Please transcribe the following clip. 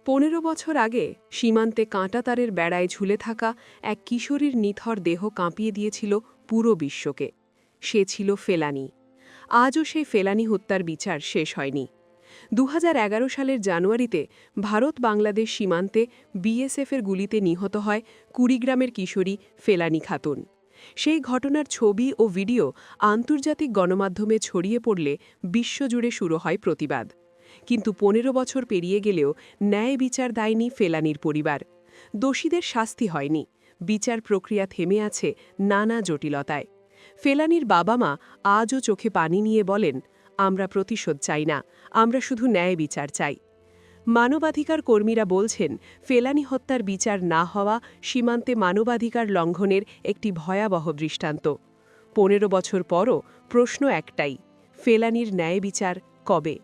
15 বছর আগে সীমান্তে কাঁটাতারের বেড়ায় ঝুলে থাকা এক কিশোরীর নিথর দেহ কাঁপিয়ে দিয়েছিল পুরো বিশ্বকে। সে ছিল ফেলানী। আজও সেই ফেলানী হত্যার বিচার শেষ হয়নি। 2011 সালের জানুয়ারিতে ভারত-বাংলাদেশ সীমান্তে বিএসএফের গুলিতে নিহত হয় কুড়িগ্রামের কিশোরী ফেলানী খাতুন। সেই ঘটনার ছবি ও ভিডিও আন্তর্জাতিক গণমাধ্যমে ছড়িয়ে পড়লে বিশ্বজুড়ে শুরু হয় প্রতিবাদ। কিন্তু 15 বছর পেরিয়ে গেলেও ন্যায় বিচার দেয়নি ফেলানীর পরিবার। দোষীদের শাস্তি হয়নি, বিচার প্রক্রিয়া থেমে আছে নানা জটিলতায়। ফেলানীর বাবা মা আজও চোখে পানি নিয়ে বলেন, আমরা প্রতিশোধ চাই না, আমরা শুধু ন্যায় বিচার চাই। মানবাধিকার কর্মীরা বলছেন, ফেলানী হত্যার বিচার না হওয়া সীমান্তে মানবাধিকার লঙ্ঘনের একটি ভয়াবহ দৃষ্টান্ত। 15 বছর পরও প্রশ্ন একটাই, ফেলানীর ন্যায় বিচার কবে?